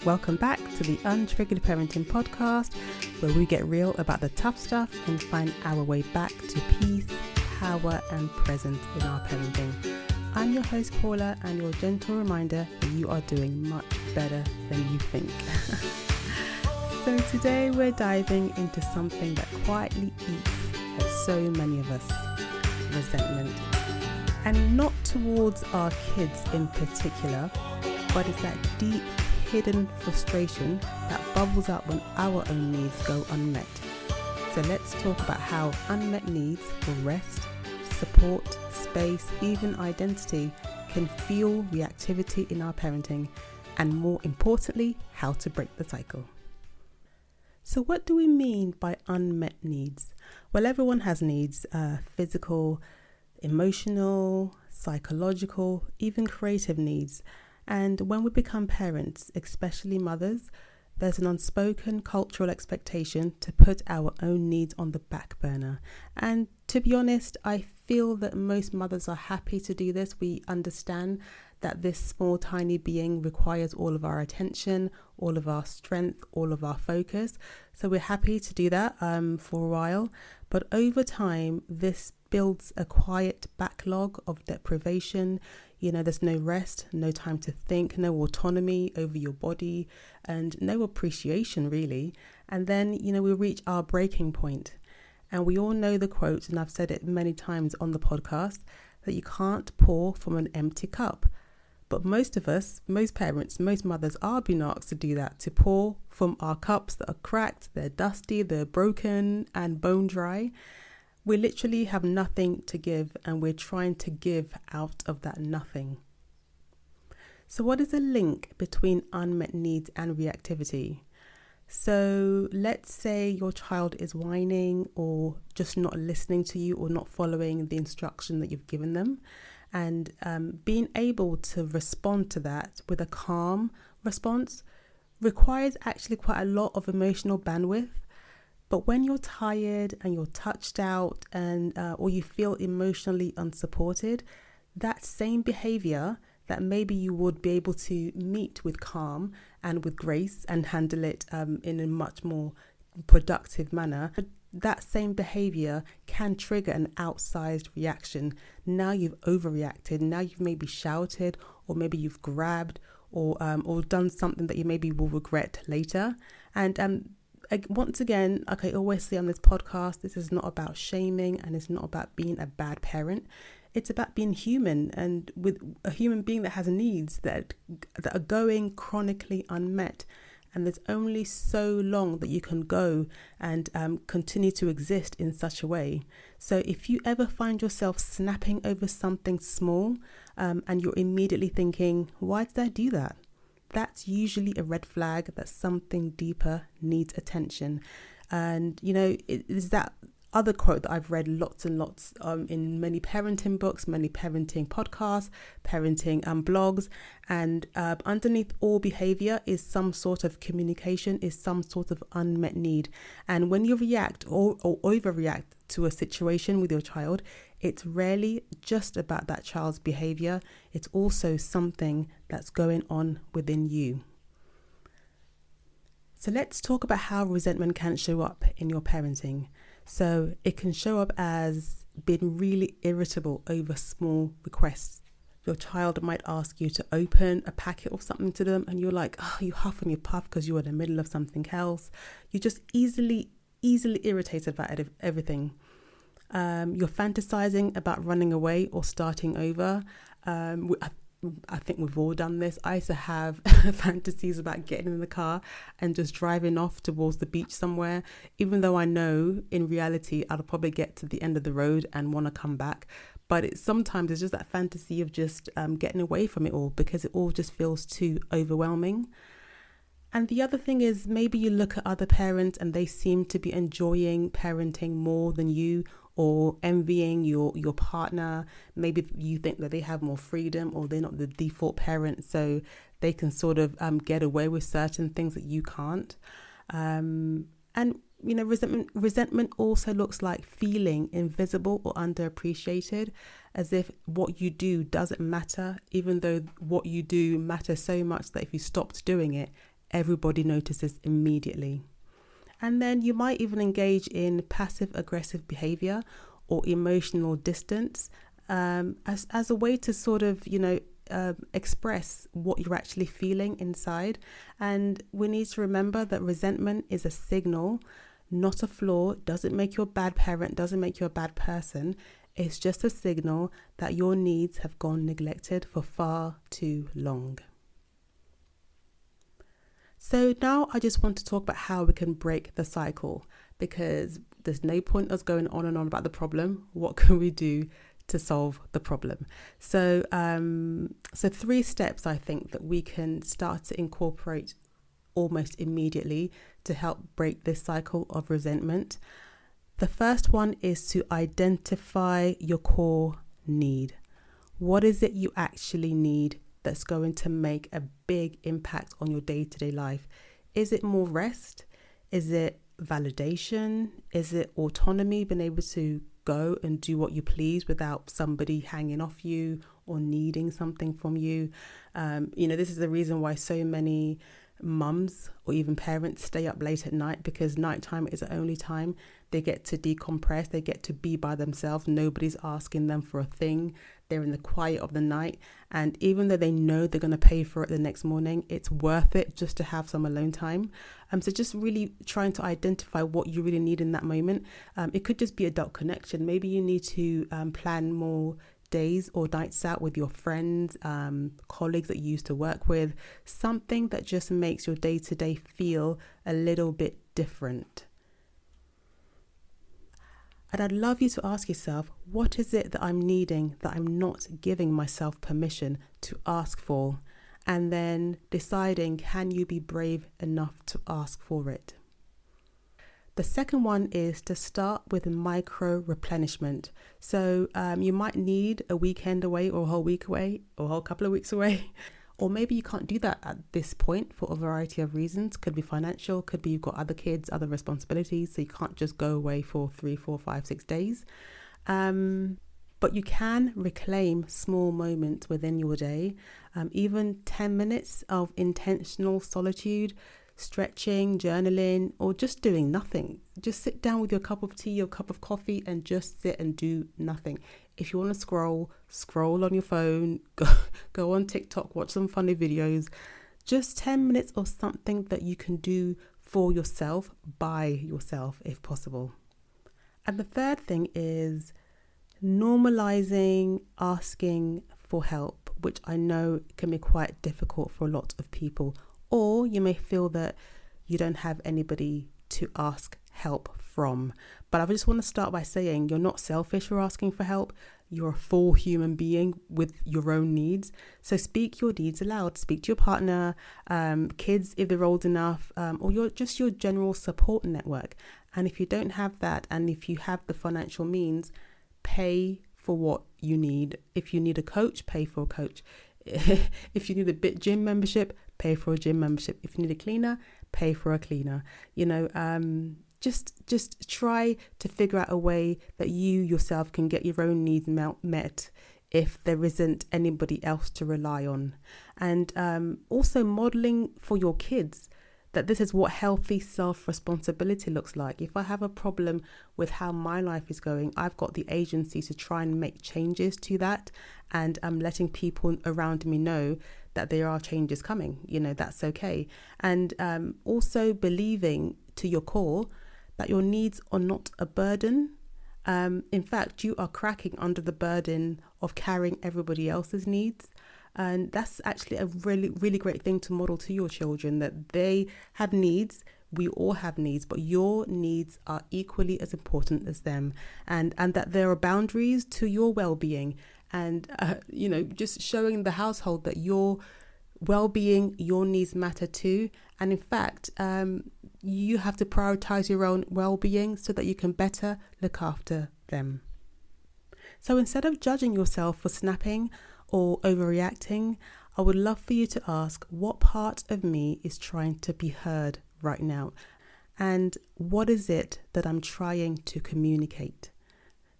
Welcome back to the Untriggered Parenting Podcast, where we get real about the tough stuff and find our way back to peace, power, and presence in our parenting. I'm your host, Paula, and your gentle reminder that you are doing much better than you think. So today we're diving into something that quietly eats at so many of us: resentment. And not towards our kids in particular, but it's that deep, hidden frustration that bubbles up when our own needs go unmet. So let's talk about how unmet needs for rest, support, space, even identity can fuel reactivity in our parenting, and more importantly, how to break the cycle. So what do we mean by unmet needs? Well, everyone has needs, physical, emotional, psychological, even creative needs. And when we become parents, especially mothers, there's an unspoken cultural expectation to put our own needs on the back burner. And to be honest, I feel that most mothers are happy to do this. We understand that this small, tiny being requires all of our attention, all of our strength, all of our focus. So we're happy to do that for a while. But over time, this builds a quiet backlog of deprivation. There's no rest, no time to think, no autonomy over your body, and no appreciation really. And then, we reach our breaking point. And we all know the quote, and I've said it many times on the podcast, that you can't pour from an empty cup. But most of us, most parents, most mothers are being asked to do that, to pour from our cups that are cracked, they're dusty, they're broken and bone dry. We literally have nothing to give, and we're trying to give out of that nothing. So what is the link between unmet needs and reactivity? So let's say your child is whining or just not listening to you or not following the instruction that you've given them. And being able to respond to that with a calm response requires actually quite a lot of emotional bandwidth. But when you're tired and you're touched out and or you feel emotionally unsupported, that same behaviour that maybe you would be able to meet with calm and with grace and handle it in a much more productive manner, that same behaviour can trigger an outsized reaction. Now you've overreacted. Now you've maybe shouted, or maybe you've grabbed, or done something that you maybe will regret later. And once again, like I always say on this podcast, this is not about shaming, and it's not about being a bad parent. It's about being human, and with a human being that has needs that are going chronically unmet. And there's only so long that you can go and continue to exist in such a way. So if you ever find yourself snapping over something small and you're immediately thinking, why did I do that? That's usually a red flag that something deeper needs attention. And, it is that other quote that I've read lots and lots in many parenting books, many parenting podcasts, parenting blogs. And underneath all behavior is some sort of communication, is some sort of unmet need. And when you react or overreact to a situation with your child, it's rarely just about that child's behavior. It's also something that's going on within you. So let's talk about how resentment can show up in your parenting. So it can show up as being really irritable over small requests. Your child might ask you to open a packet or something to them, and you're like, you huff and you puff because you're in the middle of something else. You're just easily irritated about everything. You're fantasizing about running away or starting over. I think we've all done this. I used to have fantasies about getting in the car and just driving off towards the beach somewhere, even though I know in reality I'll probably get to the end of the road and want to come back. But sometimes it's just that fantasy of just getting away from it all, because it all just feels too overwhelming. And the other thing is, maybe you look at other parents and they seem to be enjoying parenting more than you, or envying your partner. Maybe you think that they have more freedom, or they're not the default parent, so they can sort of get away with certain things that you can't. And resentment also looks like feeling invisible or underappreciated, as if what you do doesn't matter, even though what you do matters so much that if you stopped doing it, everybody notices immediately. And then you might even engage in passive aggressive behaviour or emotional distance as a way to sort of, express what you're actually feeling inside. And we need to remember that resentment is a signal, not a flaw. Doesn't make you a bad parent, doesn't make you a bad person. It's just a signal that your needs have gone neglected for far too long. So now I just want to talk about how we can break the cycle, because there's no point us going on and on about the problem. What can we do to solve the problem? So 3 steps I think that we can start to incorporate almost immediately to help break this cycle of resentment. The first one is to identify your core need. What is it you actually need that's going to make a big impact on your day-to-day life? Is it more rest? Is it validation? Is it autonomy, being able to go and do what you please without somebody hanging off you or needing something from you? This is the reason why so many mums or even parents stay up late at night, because nighttime is the only time they get to decompress, they get to be by themselves. Nobody's asking them for a thing. They're in the quiet of the night, and even though they know they're going to pay for it the next morning, it's worth it just to have some alone time. So just really trying to identify what you really need in that moment. It could just be adult connection. Maybe you need to plan more days or nights out with your friends, colleagues that you used to work with, something that just makes your day-to-day feel a little bit different. And I'd love you to ask yourself, what is it that I'm needing that I'm not giving myself permission to ask for? And then deciding, can you be brave enough to ask for it? The second one is to start with micro replenishment. So you might need a weekend away or a whole week away or a whole couple of weeks away. Or maybe you can't do that at this point for a variety of reasons. Could be financial, could be you've got other kids, other responsibilities, so you can't just go away for 3, 4, 5, 6 days. But you can reclaim small moments within your day, even 10 minutes of intentional solitude, stretching, journaling, or just doing nothing. Just sit down with your cup of tea or cup of coffee and just sit and do nothing. If you want to scroll on your phone, go on TikTok, watch some funny videos. Just 10 minutes or something that you can do for yourself, by yourself, if possible. And the third thing is normalizing asking for help, which I know can be quite difficult for a lot of people. Or you may feel that you don't have anybody to ask help from. But I just want to start by saying you're not selfish for asking for help. You're a full human being with your own needs. So speak your needs aloud. Speak to your partner, kids if they're old enough, or your general support network. And if you don't have that, and if you have the financial means, pay for what you need. If you need a coach, pay for a coach. If you need a gym membership, pay for a gym membership. If you need a cleaner, pay for a cleaner. Just try to figure out a way that you yourself can get your own needs met if there isn't anybody else to rely on. And also modeling for your kids that this is what healthy self-responsibility looks like. If I have a problem with how my life is going, I've got the agency to try and make changes to that. And I'm letting people around me know that there are changes coming. That's okay. And also believing to your core that your needs are not a burden. In fact, you are cracking under the burden of carrying everybody else's needs. And that's actually a really, really great thing to model to your children, that they have needs. We all have needs, but your needs are equally as important as them, and that there are boundaries to your well-being. And, just showing the household that your well-being, your needs matter too. And in fact, you have to prioritize your own well-being so that you can better look after them. So instead of judging yourself for snapping or overreacting, I would love for you to ask, what part of me is trying to be heard right now? And what is it that I'm trying to communicate?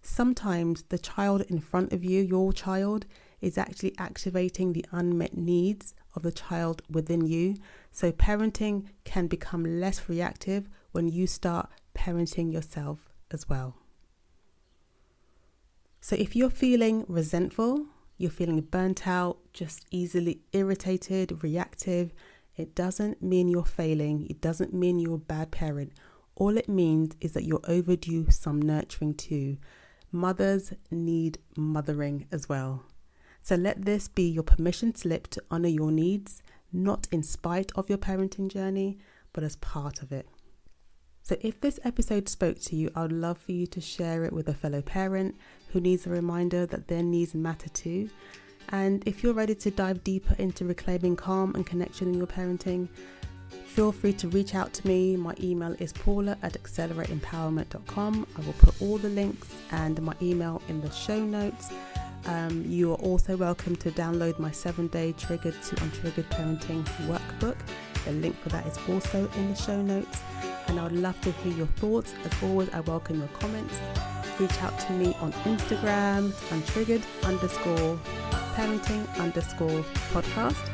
Sometimes the child in front of you, your child, is actually activating the unmet needs of the child within you. So parenting can become less reactive when you start parenting yourself as well. So if you're feeling resentful, you're feeling burnt out, just easily irritated, reactive, it doesn't mean you're failing. It doesn't mean you're a bad parent. All it means is that you're overdue some nurturing too. Mothers need mothering as well. So let this be your permission slip to honor your needs, not in spite of your parenting journey, but as part of it. So if this episode spoke to you, I would love for you to share it with a fellow parent who needs a reminder that their needs matter too. And if you're ready to dive deeper into reclaiming calm and connection in your parenting, feel free to reach out to me. My email is paula@accelerateempowerment.com. I will put all the links and my email in the show notes. You are also welcome to download my 7-day Triggered to Untriggered Parenting workbook. The link for that is also in the show notes. And I would love to hear your thoughts. As always, I welcome your comments. Reach out to me on Instagram, untriggered_parenting_podcast.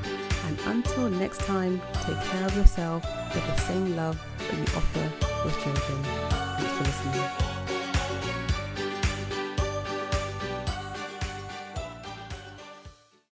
And until next time, take care of yourself with the same love that you offer your children. Thanks for listening.